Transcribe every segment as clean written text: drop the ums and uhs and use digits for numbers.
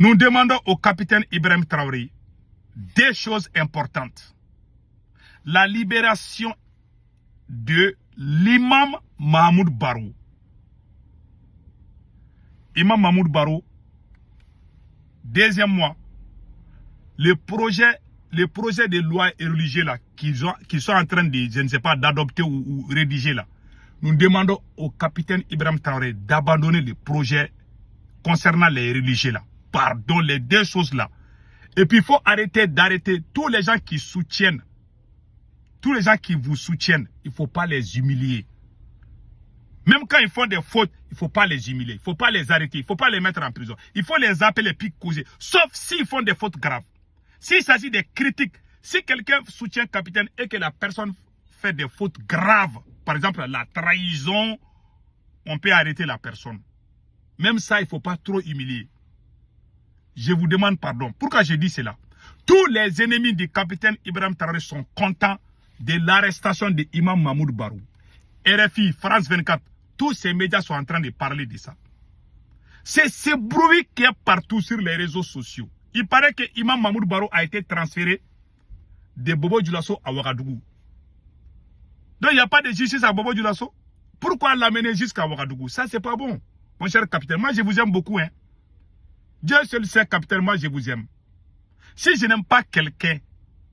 Nous demandons au capitaine Ibrahim Traoré des choses importantes. La libération de l'imam Mahmoud Barou. Imam Mahmoud Barou, deuxième mois, le projet de loi et religieux là, qu'ils sont en train de, je ne sais pas, d'adopter ou rédiger là, nous demandons au capitaine Ibrahim Traoré d'abandonner le projet concernant les religieux là. Pardon, les deux choses là. Et puis il faut d'arrêter tous les gens qui soutiennent, tous les gens qui vous soutiennent, il ne faut pas les humilier. Même quand ils font des fautes, il ne faut pas les humilier, il ne faut pas les arrêter, il ne faut pas les mettre en prison. Il faut les appeler puis causer, sauf s'ils font des fautes graves. S'il s'agit de critiques, si quelqu'un soutient capitaine et que la personne fait des fautes graves, par exemple la trahison, on peut arrêter la personne. Même ça, il ne faut pas trop humilier. Je vous demande pardon. Pourquoi je dis cela? Tous les ennemis du capitaine Ibrahim Traoré sont contents de l'arrestation de Imam Mahmoud Barou. RFI, France 24, tous ces médias sont en train de parler de ça. C'est ce bruit qui est partout sur les réseaux sociaux. Il paraît que Imam Mahmoud Barou a été transféré de Bobo Dioulasso à Ouagadougou. Donc il n'y a pas de justice à Bobo Dioulasso. Pourquoi l'amener jusqu'à Ouagadougou? Ça, c'est pas bon. Mon cher capitaine, moi je vous aime beaucoup. Hein. Dieu seul sait, capitaine, moi je vous aime. Si je n'aime pas quelqu'un,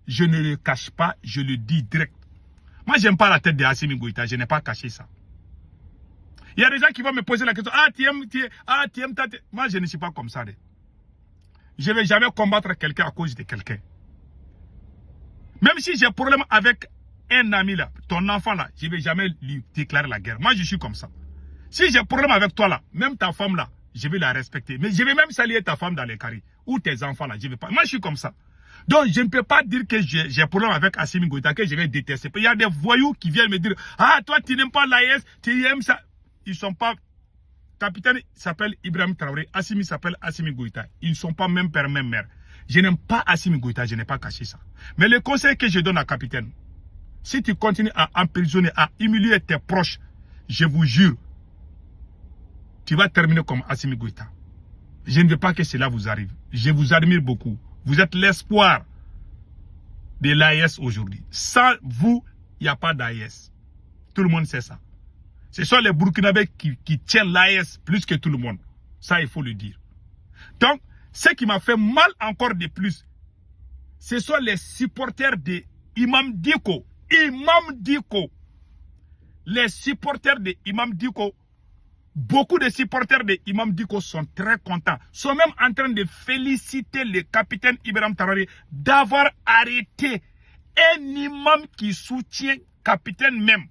je ne le cache pas, je le dis direct. Moi, je n'aime pas la tête de Assimi Goïta, je n'ai pas caché ça. Il y a des gens qui vont me poser la question, ah, tu aimes ta tête. Moi, je ne suis pas comme ça. Je ne vais jamais combattre quelqu'un à cause de quelqu'un. Même si j'ai un problème avec un ami là, ton enfant là, je ne vais jamais lui déclarer la guerre. Moi, je suis comme ça. Si j'ai un problème avec toi là, même ta femme là, je vais la respecter. Mais je vais même saluer ta femme dans les carrés. Ou tes enfants là, je vais pas. Moi, je suis comme ça. Donc, je ne peux pas dire que j'ai un problème avec Assimi Goïta, que je vais détester. Il y a des voyous qui viennent me dire, ah, toi, tu n'aimes pas l'AES, tu aimes ça. Ils ne sont pas... Capitaine s'appelle Ibrahim Traoré, Assimi s'appelle Assimi Goïta. Ils ne sont pas même père, même mère. Je n'aime pas Assimi Goïta, je n'ai pas caché ça. Mais le conseil que je donne à capitaine, si tu continues à emprisonner, à humilier tes proches, je vous jure, tu vas terminer comme Assimi Goïta. Je ne veux pas que cela vous arrive. Je vous admire beaucoup. Vous êtes l'espoir de l'AES aujourd'hui. Sans vous, il n'y a pas d'AES. Tout le monde sait ça. Ce sont les Burkinabés qui tiennent l'AES plus que tout le monde. Ça, il faut le dire. Donc, ce qui m'a fait mal encore de plus, ce sont les supporters de Imam Dicko. Imam Dicko. Les supporters de Imam Dicko. Beaucoup de supporters de Imam Dicko sont très contents. Sont même en train de féliciter le capitaine Ibrahim Traoré d'avoir arrêté un imam qui soutient capitaine même.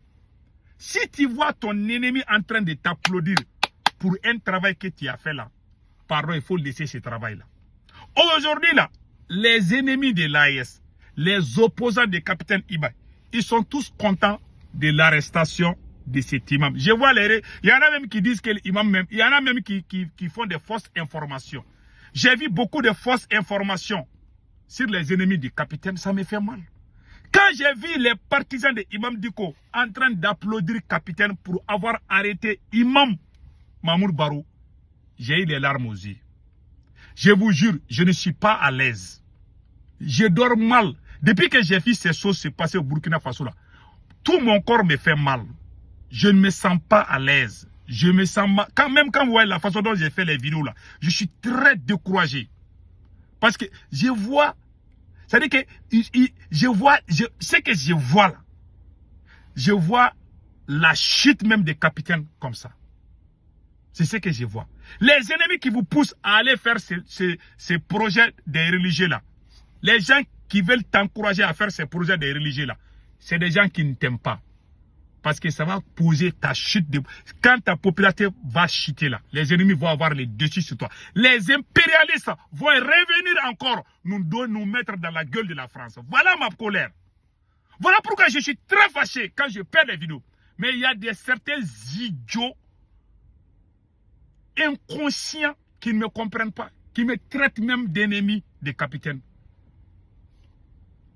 Si tu vois ton ennemi en train de t'applaudir pour un travail que tu as fait là, pardon, il faut laisser ce travail-là. Aujourd'hui là, les ennemis de l'AES, les opposants de capitaine Ibrahim, ils sont tous contents de l'arrestation de cet imam. Je vois il y en a même qui disent que l'imam même, il y en a même qui font des fausses informations. J'ai vu beaucoup de fausses informations sur les ennemis du capitaine, ça me fait mal. Quand j'ai vu les partisans de Imam Dicko en train d'applaudir le capitaine pour avoir arrêté Imam Mahmoud Barou, j'ai eu les larmes aux yeux. Je vous jure, je ne suis pas à l'aise. Je dors mal. Depuis que j'ai vu ces choses se passer au Burkina Faso là, tout mon corps me fait mal. Je ne me sens pas à l'aise. Je me sens mal. Même quand vous voyez la façon dont j'ai fait les vidéos là, je suis très découragé. Parce que je vois, c'est-à-dire que je vois, ce que je vois là, je vois la chute même des capitaines comme ça. C'est ce que je vois. Les ennemis qui vous poussent à aller faire ces projets des religieux là, les gens qui veulent t'encourager à faire ces projets des religieux là, c'est des gens qui ne t'aiment pas. Parce que ça va poser ta chute. Quand ta popularité va chuter là, les ennemis vont avoir les dessus sur toi. Les impérialistes vont revenir encore nous mettre dans la gueule de la France. Voilà ma colère. Voilà pourquoi je suis très fâché quand je perds les vidéos. Mais il y a certains idiots inconscients qui ne me comprennent pas, qui me traitent même d'ennemi des capitaines.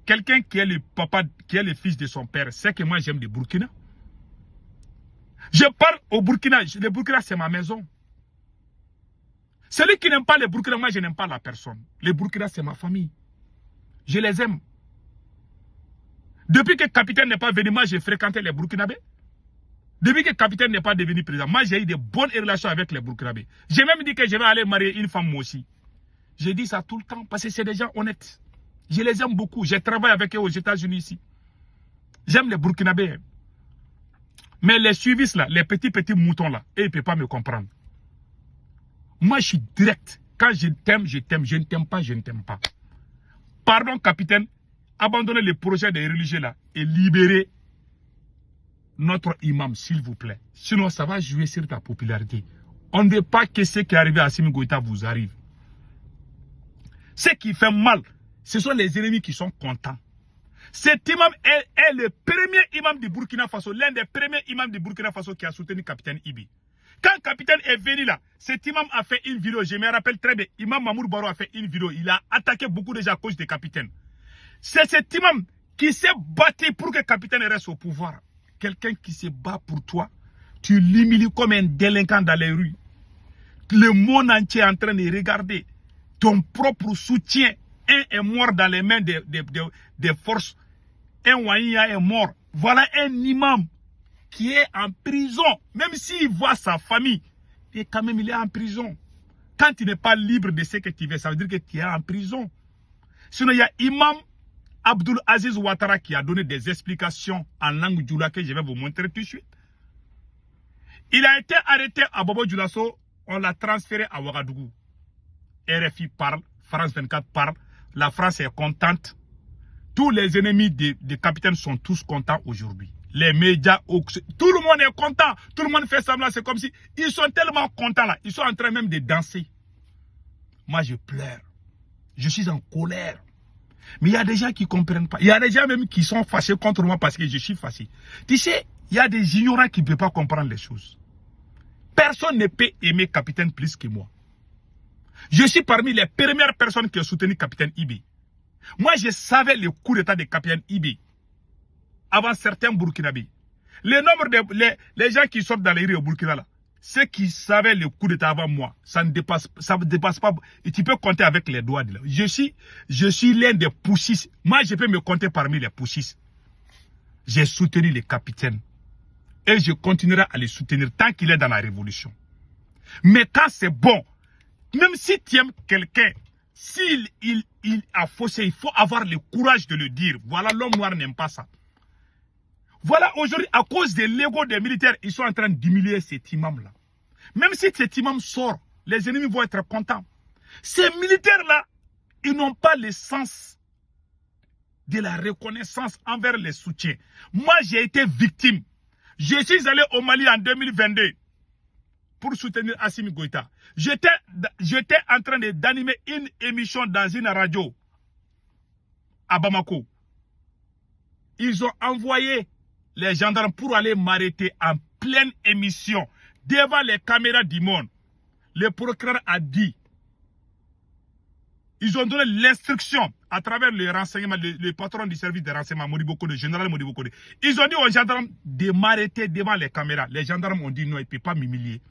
Quelqu'un qui est le papa, qui est le fils de son père, c'est que moi j'aime le Burkina. Je parle au Burkina. Le Burkina, c'est ma maison. Celui qui n'aime pas les Burkinabés, moi je n'aime pas la personne. Les Burkinabés, c'est ma famille. Je les aime. Depuis que le capitaine n'est pas venu, moi j'ai fréquenté les Burkinabés. Depuis que le capitaine n'est pas devenu président, moi j'ai eu de bonnes relations avec les Burkinabés. J'ai même dit que je vais aller marier une femme moi aussi. J'ai dit ça tout le temps parce que c'est des gens honnêtes. Je les aime beaucoup. Je travaille avec eux aux États-Unis ici. J'aime les Burkinabés. Mais les suivistes là, les petits moutons là, ils ne peuvent pas me comprendre. Moi je suis direct. Quand je t'aime, je t'aime. Je ne t'aime pas, je ne t'aime pas. Pardon capitaine, abandonnez le projet des religieux là et libérez notre imam s'il vous plaît. Sinon ça va jouer sur ta popularité. On ne veut pas que ce qui est arrivé à Assimi Goïta vous arrive. Ce qui fait mal, ce sont les ennemis qui sont contents. Cet imam est le premier imam du Burkina Faso, l'un des premiers imams du Burkina Faso qui a soutenu le capitaine Ibi. Quand le capitaine est venu là, cet imam a fait une vidéo, je me rappelle très bien, imam Mamour Baro a fait une vidéo, il a attaqué beaucoup de gens à cause des capitaines. C'est cet imam qui s'est battu pour que le capitaine reste au pouvoir. Quelqu'un qui se bat pour toi, tu l'humilies comme un délinquant dans les rues. Le monde entier est en train de regarder. Ton propre soutien, un est mort dans les mains des forces. Un Ouahia est mort. Voilà un imam qui est en prison. Même s'il voit sa famille, et quand même il est en prison. Quand tu n'es pas libre de ce que tu veux, ça veut dire que tu es en prison. Sinon, il y a Imam Abdul Aziz Ouattara qui a donné des explications en langue djoula que je vais vous montrer tout de suite. Il a été arrêté à Bobo Dioulasso, on l'a transféré à Ouagadougou. RFI parle, France 24 parle, la France est contente. Tous les ennemis des capitaines sont tous contents aujourd'hui. Les médias, tout le monde est content. Tout le monde fait semblant, c'est comme si ils sont tellement contents là. Ils sont en train même de danser. Moi, je pleure. Je suis en colère. Mais il y a des gens qui ne comprennent pas. Il y a des gens même qui sont fâchés contre moi parce que je suis fâché. Tu sais, il y a des ignorants qui ne peuvent pas comprendre les choses. Personne ne peut aimer capitaine plus que moi. Je suis parmi les premières personnes qui ont soutenu capitaine Ibi. Moi, je savais le coup d'état de capitaine Ibi avant certains Burkinabés. Le nombre de les gens qui sortent dans les rues au Burkina là, ceux qui savaient le coup d'état avant moi, ça ne dépasse pas. Et tu peux compter avec les doigts. Là. Je suis l'un des poussistes. Moi, je peux me compter parmi les poussistes. J'ai soutenu le capitaine. Et je continuerai à le soutenir tant qu'il est dans la révolution. Mais quand c'est bon, même si tu aimes quelqu'un, s'il a faussé, il faut avoir le courage de le dire. Voilà, l'homme noir n'aime pas ça. Voilà, aujourd'hui, à cause de l'ego des militaires, ils sont en train d'humilier cet imam-là. Même si cet imam sort, les ennemis vont être contents. Ces militaires-là, ils n'ont pas le sens de la reconnaissance envers les soutiens. Moi, j'ai été victime. Je suis allé au Mali en 2022 pour soutenir Assimi Goïta. J'étais en train d'animer une émission dans une radio à Bamako. Ils ont envoyé les gendarmes pour aller m'arrêter en pleine émission devant les caméras du monde. Le procureur a dit, ils ont donné l'instruction à travers le renseignement, le patron du service de renseignement, Modibo, le général Modibo. Ils ont dit aux gendarmes de m'arrêter devant les caméras. Les gendarmes ont dit non, ils ne peuvent pas m'humilier.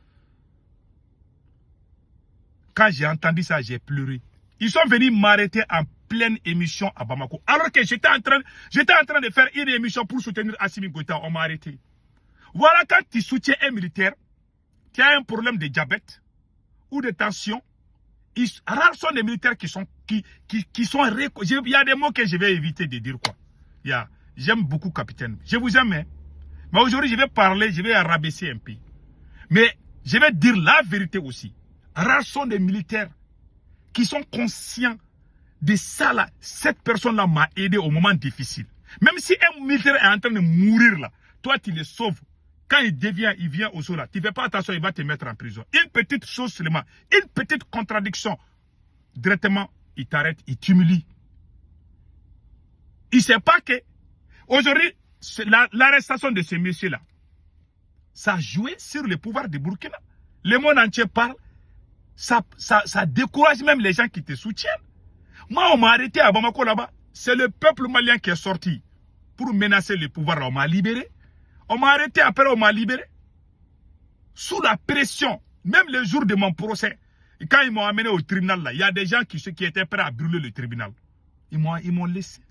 Quand j'ai entendu ça, j'ai pleuré. Ils sont venus m'arrêter en pleine émission à Bamako. Alors que j'étais en train de faire une émission pour soutenir Assimi Goïta, on m'a arrêté. Voilà, quand tu soutiens un militaire, tu as un problème de diabète ou de tension. Rares sont les militaires qui sont il y a des mots que je vais éviter de dire quoi. J'aime beaucoup capitaine. Je vous aime. Hein? Mais aujourd'hui, je vais parler, je vais rabaisser un peu. Mais je vais dire la vérité aussi. Rares sont les militaires qui sont conscients de ça là. Cette personne-là m'a aidé au moment difficile. Même si un militaire est en train de mourir là, toi tu le sauves. Quand il vient au sol là, tu ne fais pas attention, il va te mettre en prison. Une petite chose seulement, une petite contradiction, directement, il t'arrête, il t'humilie. Il ne sait pas que, aujourd'hui, l'arrestation de ce monsieur-là, ça a joué sur le pouvoir de Burkina. Le monde entier parle, ça décourage même les gens qui te soutiennent. Moi, on m'a arrêté à Bamako là-bas. C'est le peuple malien qui est sorti pour menacer le pouvoir là. On m'a libéré. On m'a arrêté, après on m'a libéré. Sous la pression, même le jour de mon procès, Et quand ils m'ont amené au tribunal, là, il y a des gens qui étaient prêts à brûler le tribunal. Ils m'ont laissé.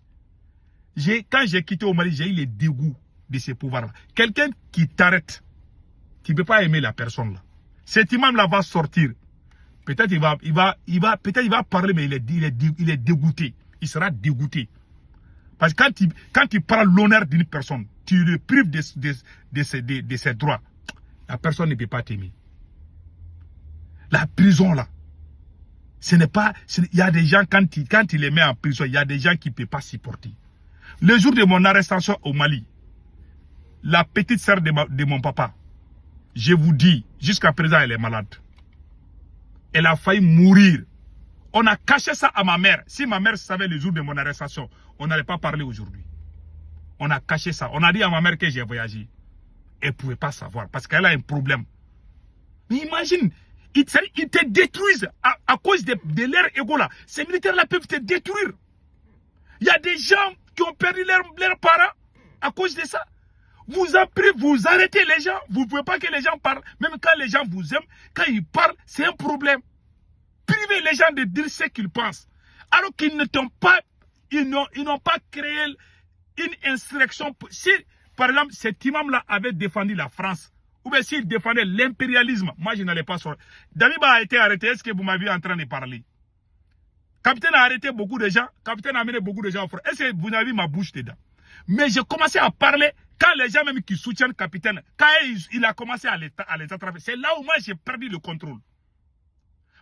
Quand j'ai quitté au Mali, j'ai eu les dégoûts de ces pouvoirs-là. Quelqu'un qui t'arrête, tu ne peux pas aimer la personne là. Cet imam-là va sortir. Peut-être il va parler, mais il est dégoûté. Il sera dégoûté. Parce que quand tu prends l'honneur d'une personne, tu le prives de ses droits. La personne ne peut pas t'aimer. La prison là, ce n'est pas... Il y a des gens, quand il les met en prison, il y a des gens qui ne peuvent pas supporter. Le jour de mon arrestation au Mali, la petite sœur de mon papa, je vous dis, jusqu'à présent, elle est malade. Elle a failli mourir. On a caché ça à ma mère. Si ma mère savait le jour de mon arrestation, on n'allait pas parler aujourd'hui. On a caché ça. On a dit à ma mère que j'ai voyagé. Elle ne pouvait pas savoir parce qu'elle a un problème. Mais imagine, ils te détruisent à cause de leur ego là. Ces militaires-là peuvent te détruire. Il y a des gens qui ont perdu leurs parents à cause de ça. Vous arrêtez les gens. Vous ne pouvez pas que les gens parlent. Même quand les gens vous aiment, quand ils parlent, c'est un problème. Privez les gens de dire ce qu'ils pensent. Alors qu'ils ne t'ont pas, ils n'ont pas créé une insurrection. Si, par exemple, cet imam-là avait défendu la France, ou bien s'il défendait l'impérialisme, moi je n'allais pas sortir. Damiba a été arrêté. Est-ce que vous m'avez en train de parler? Capitaine a arrêté beaucoup de gens. Capitaine a amené beaucoup de gens au front. Est-ce que vous avez vu ma bouche dedans? Mais j'ai commencé à parler quand les gens même qui soutiennent Capitaine, quand il a commencé à les attraper. C'est là où moi j'ai perdu le contrôle.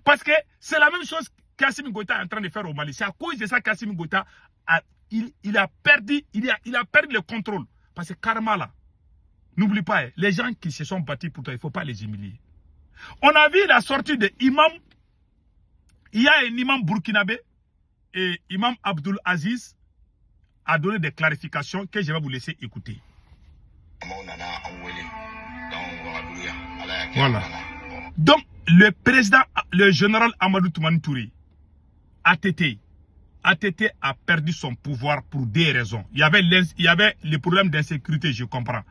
Parce que c'est la même chose qu'Assimi Goïta est en train de faire au Mali. C'est à cause de ça qu'Assimi Goïta il a perdu le contrôle. Parce que karma là, n'oublie pas, les gens qui se sont battus pour toi, il ne faut pas les humilier. On a vu la sortie de imam. Il y a un imam burkinabé et imam Abdul Aziz a donné des clarifications que je vais vous laisser écouter. Voilà. Donc, le président, le général Amadou Toumani Touré, ATT a perdu son pouvoir pour des raisons. Il y avait le problème d'insécurité, je comprends.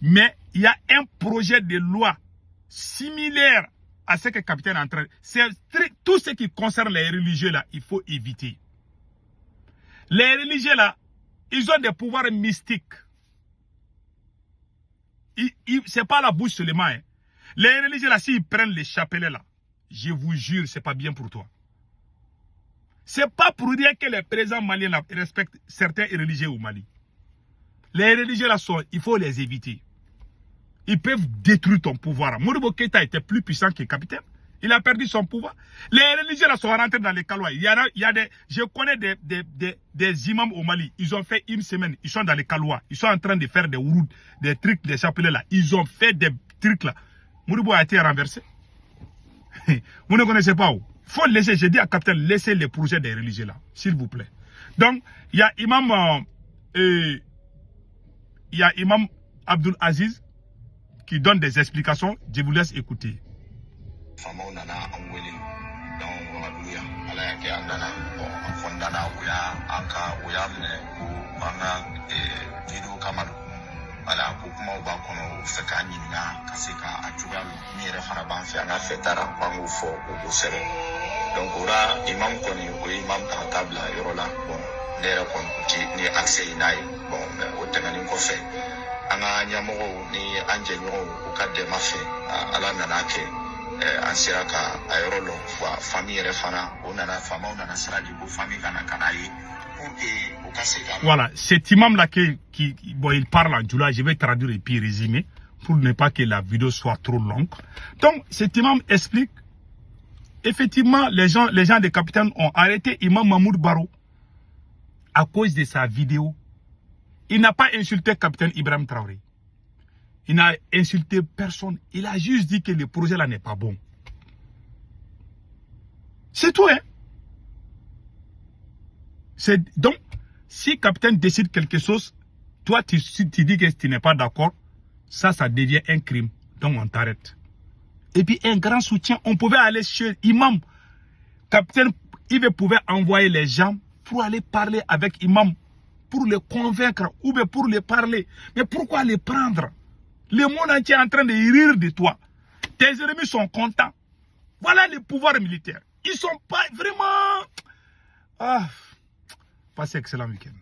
Mais il y a un projet de loi similaire à ce que le capitaine est en train. C'est tout ce qui concerne les religieux là, il faut éviter. Les religieux là, ils ont des pouvoirs mystiques. C'est pas la bouche seulement. Hein. Les religieux là, s'ils prennent les chapelets là, je vous jure, c'est pas bien pour toi. C'est pas pour dire que les présidents maliens là, respectent certains religieux au Mali. Les religieux là, il faut les éviter. Ils peuvent détruire ton pouvoir. Modibo Keïta était plus puissant que le capitaine. Il a perdu son pouvoir. Les religieux là sont rentrés dans les Kalois. Je connais des imams au Mali. Ils ont fait une semaine. Ils sont dans les Kalois. Ils sont en train de faire des ourouds, des trucs, des chapelets là. Ils ont fait des trucs là. Modibo a été renversé. Vous ne connaissez pas où? Il faut laisser, je dis à capitaine, laissez les projets des religieux là. S'il vous plaît. Donc, il y a imam Abdul Aziz qui donne des explications. Je vous laisse écouter. Voilà, pour comment on va faire qu'un ina, qu'à ce qu'à jouer ni refana ban fait un fait tara bango fort au sero. Donc ora imam koni ou imam à table yorola bon n'era kon ni accès inai bon au tenani ko fait. Anga nyamogo ni anje nyo au cadre ma fait ala nanake ansiraka ayorolo wa famille refana on a la femme on a la sala du famille kana kanai. Voilà, cet imam-là bon, il parle en djoula, je vais traduire et puis résumer pour ne pas que la vidéo soit trop longue. Donc, cet imam explique, effectivement, les gens des capitaines ont arrêté Imam Mahmoud Baro à cause de sa vidéo. Il n'a pas insulté capitaine Ibrahim Traoré. Il n'a insulté personne. Il a juste dit que le projet là n'est pas bon. C'est tout, hein. Donc, si le capitaine décide quelque chose, toi, si tu dis que tu n'es pas d'accord, ça devient un crime. Donc, on t'arrête. Et puis, un grand soutien, on pouvait aller chez Imam. Capitaine, il pouvait envoyer les gens pour aller parler avec Imam, pour les convaincre, ou bien pour les parler. Mais pourquoi les prendre? Le monde entier est en train de rire de toi. Tes ennemis sont contents. Voilà le pouvoir militaire. Ils sont pas vraiment... Ah, passez excellent week-end.